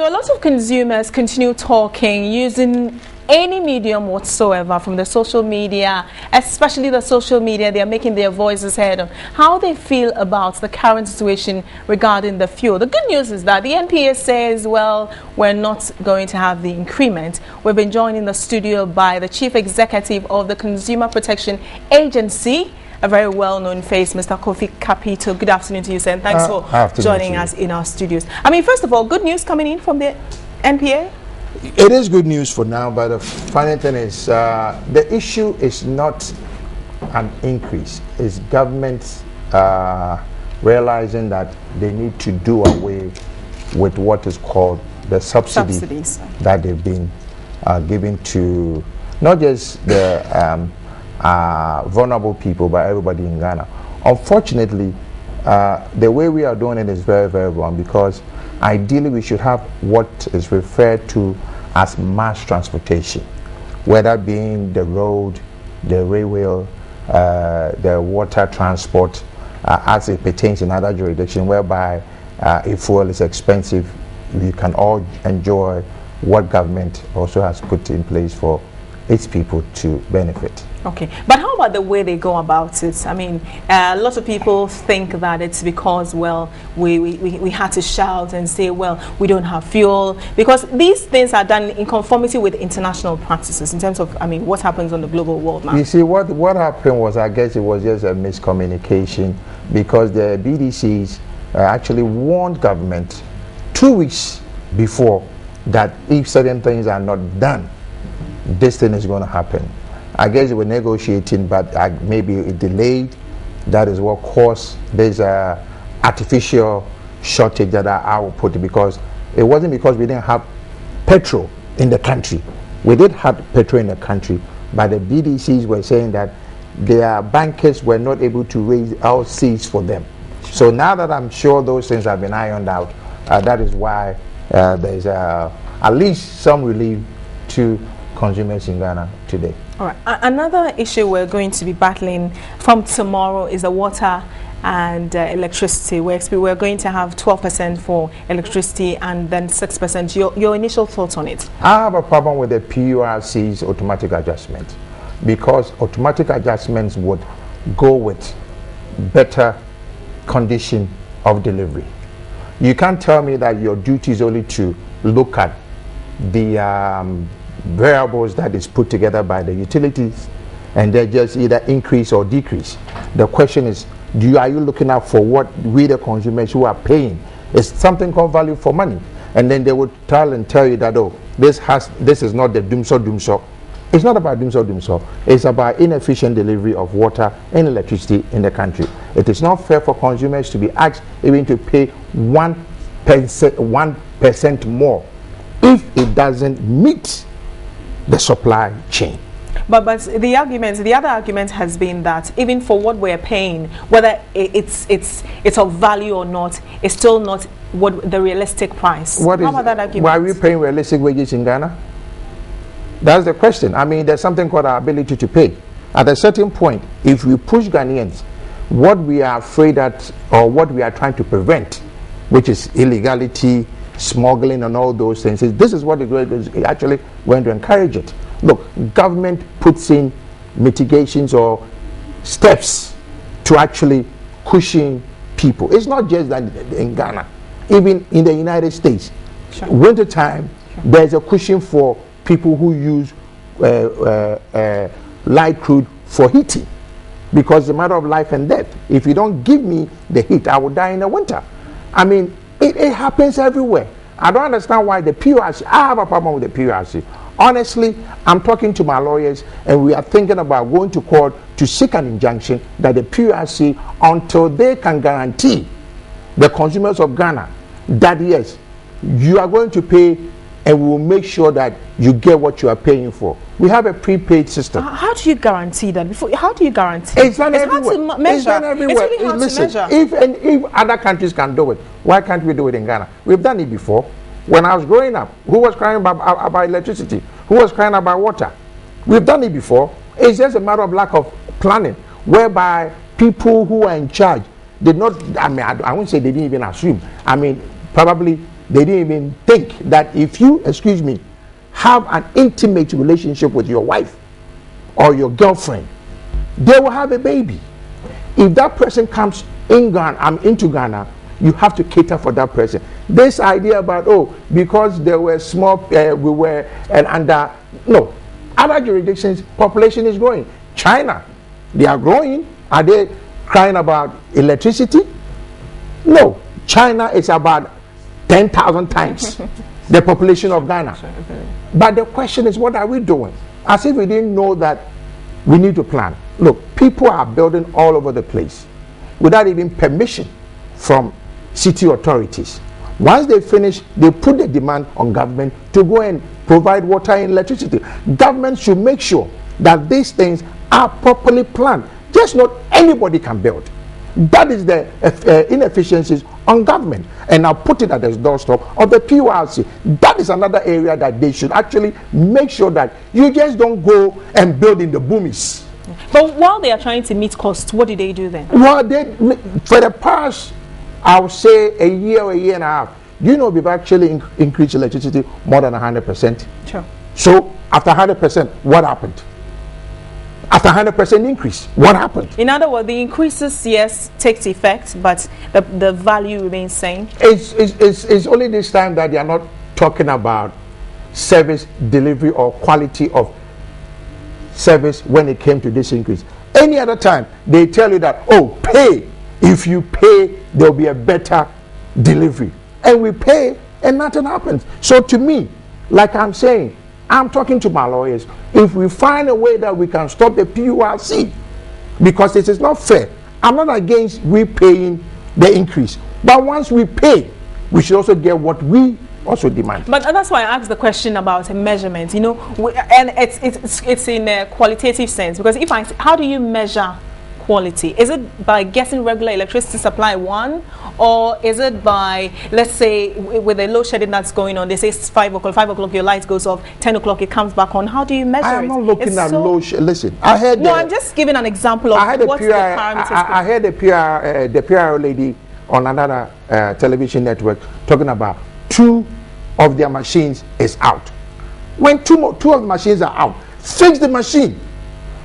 So a lot of consumers continue talking using any medium whatsoever, from the social media, especially the social media. They are making their voices heard on how they feel about the current situation regarding the fuel. The good news is that the NPA says, well, we're not going to have the increment. We've been joined in the studio by the Chief Executive of the Consumer Protection Agency, a very well-known face, Mr. Kofi Capito. Good afternoon to you, sir, and thanks for joining us in our studios. I mean, first of all, good news coming in from the NPA? It is good news for now, but the funny thing is, the issue is not an increase. It's government realizing that they need to do away with what is called the subsidies that they've been giving to not just the vulnerable people, but everybody in Ghana. Unfortunately, the way we are doing it is very, very wrong, because ideally we should have what is referred to as mass transportation, whether being the road, the railway, the water transport, as it pertains in other jurisdictions, whereby if fuel is expensive, we can all enjoy what government also has put in place for its people to benefit. Okay, but how about the way they go about it? I mean, a lot of people think that it's because, well, we had to shout and say, well, we don't have fuel, because these things are done in conformity with international practices in terms of, I mean, what happens on the global world now. You see, what happened was, I guess it was just a miscommunication, because the BDCs actually warned government 2 weeks before that if certain things are not done, this thing is going to happen. I guess they were negotiating, but maybe it delayed. That is what caused this artificial shortage that I will put it, because it wasn't because we didn't have petrol in the country. We did have petrol in the country, but the BDCs were saying that their bankers were not able to raise LCs for them. So now that I'm sure those things have been ironed out, that is why there's at least some relief to consumers in Ghana today. All right. Another issue we're going to be battling from tomorrow is the water and electricity. We're going to have 12% for electricity and then 6%. Your initial thoughts on it? I have a problem with the PURC's automatic adjustment, because automatic adjustments would go with better condition of delivery. You can't tell me that your duty is only to look at the variables that is put together by the utilities and they just either increase or decrease. The question is, are you looking out for what we the consumers who are paying? It's something called value for money, and then they would tell you that, oh, this is not the doomso. It's not about doomso. It's about inefficient delivery of water and electricity in the country. It is not fair for consumers to be asked even to pay 1% more if it doesn't meet the supply chain. But the other argument has been that even for what we're paying, whether it's of value or not, it's still not what the realistic price. How about that argument? Why are we paying realistic wages in Ghana? That's the question. I mean, there's something called our ability to pay. At a certain point, if we push Ghanaians, what we are afraid that, or what we are trying to prevent, which is illegality, smuggling and all those things, this is what is actually going to encourage it. Look, government puts in mitigations or steps to actually cushion people. It's not just that in Ghana, even in the United States, winter time, there's a cushion for people who use light crude for heating, because it's a matter of life and death. If you don't give me the heat, I will die in the winter. I mean, it happens everywhere. I don't understand why the PURC, I have a problem with the PURC. Honestly, I'm talking to my lawyers, and we are thinking about going to court to seek an injunction that the PURC, until they can guarantee the consumers of Ghana that yes, you are going to pay, and we will make sure that you get what you are paying for. We have a prepaid system. How do you guarantee that? How do you guarantee? It's done everywhere. It's done everywhere. It's really hard to measure. If other countries can do it, why can't we do it in Ghana? We've done it before. When I was growing up, who was crying about electricity? Who was crying about water? We've done it before. It's just a matter of lack of planning, whereby people who are in charge did not, I mean, I won't say they didn't even assume. I mean, probably they didn't even think that if you, excuse me, have an intimate relationship with your wife or your girlfriend, they will have a baby. If that person comes in Ghana, into Ghana, you have to cater for that person. This idea about, oh, because there were small, we were and under, no. Other jurisdictions, population is growing. China, they are growing. Are they crying about electricity? No. China is about 10,000 times the population of Ghana. But the question is, what are we doing? As if we didn't know that we need to plan. Look, people are building all over the place without even permission from city authorities. Once they finish, they put the demand on government to go and provide water and electricity. Government should make sure that these things are properly planned. Just not anybody can build. That is the inefficiencies on government, and I'll put it at the doorstep of the PURC. That is another area that they should actually make sure that you just don't go and build in the boomies. But while they are trying to meet costs, what do they do then? Well, for the past, I would say a year or a year and a half, you know, we've actually increased electricity more than 100%. Sure. So after 100%, what happened? After 100% increase, what happened? In other words, the increases, yes, takes effect, but the value remains same. It's only this time that they are not talking about service delivery or quality of service when it came to this increase. Any other time, they tell you that, oh, pay. If you pay, there will be a better delivery. And we pay, and nothing happens. So to me, like I'm saying, I'm talking to my lawyers. If we find a way that we can stop the PURC, because it is not fair. I'm not against we paying the increase. But once we pay, we should also get what we also demand. But that's why I asked the question about a measurement, you know, and it's in a qualitative sense, because if how do you measure quality? Is it by getting regular electricity supply or is it by, let's say, with the load shedding that's going on, they say it's 5 o'clock your light goes off, 10 o'clock it comes back on. How do you measure it? I'm not looking at load shedding. Listen, I heard no, I'm just giving an example of what's the parameters. I heard the PR lady on another television network talking about 2 of their machines is out. When 2 of the machines are out, fix the machine.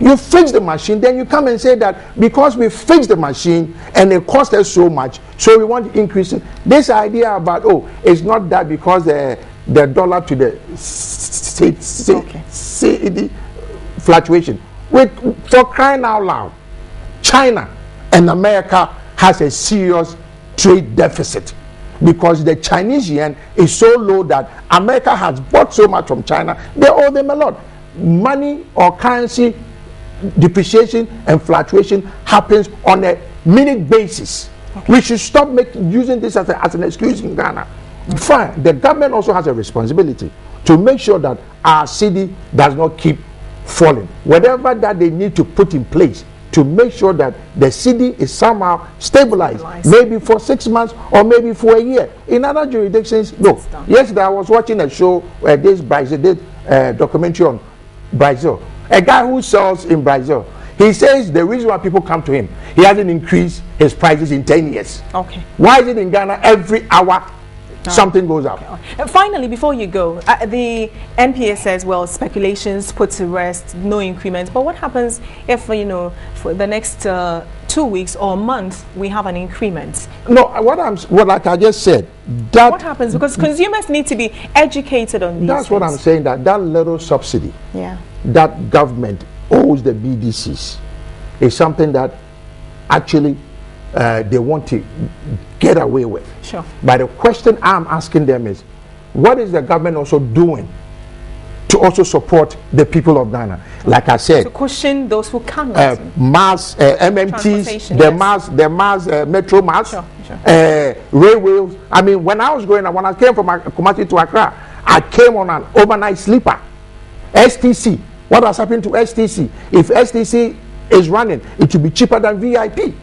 You fix the machine, then you come and say that because we fixed the machine and it cost us so much, so we want to increase it. This idea about, oh, it's not that because the dollar to the CED fluctuation. For crying out loud, China and America has a serious trade deficit because the Chinese yuan is so low that America has bought so much from China, they owe them a lot. Money or currency depreciation and fluctuation happens on a minute basis. Okay. We should stop using this as an excuse in Ghana. Fine, the government also has a responsibility to make sure that our city does not keep falling. Whatever that they need to put in place to make sure that the city is somehow stabilized. Maybe for 6 months or maybe for a year. In other jurisdictions, no. Yesterday I was watching a show, this documentary on Brazil. A guy who sells in Brazil, he says the reason why people come to him, he hasn't increased his prices in 10 years. Okay. Why is it in Ghana every hour something goes up? Okay. Finally, before you go, the NPA says, well, speculations put to rest, no increment. But what happens if, you know, for the next 2 weeks or a month, we have an increment? No, like I just said, that what happens? Because consumers need to be educated on these That's things. what I'm saying, that little subsidy that government owes the BDCs is something that actually they want to get away with. Sure. But the question I'm asking them is, what is the government also doing to also support the people of Ghana? Like I said, to cushion those who cannot. Mass MMTs, the mass metro mass, railways. I mean, when I was when I came from Kumasi to Accra, I came on an overnight sleeper. STC. What has happened to STC? If STC is running, it will be cheaper than VIP.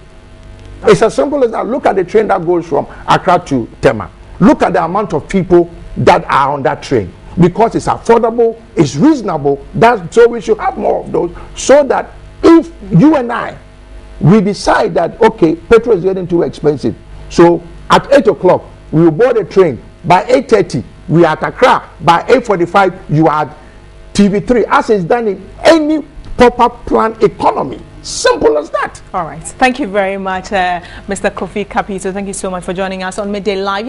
It's as simple as that. Look at the train that goes from Accra to Tema. Look at the amount of people that are on that train. Because it's affordable, it's reasonable, so we should have more of those, so that if you and I, we decide that, okay, petrol is getting too expensive, so at 8 o'clock, we will board a train By 8:30, we are at Accra. By 8:45, you are at TV3, as is done in any proper planned economy. Simple as that. All right. Thank you very much, Mr. Kofi Capito. Thank you so much for joining us on Midday Live.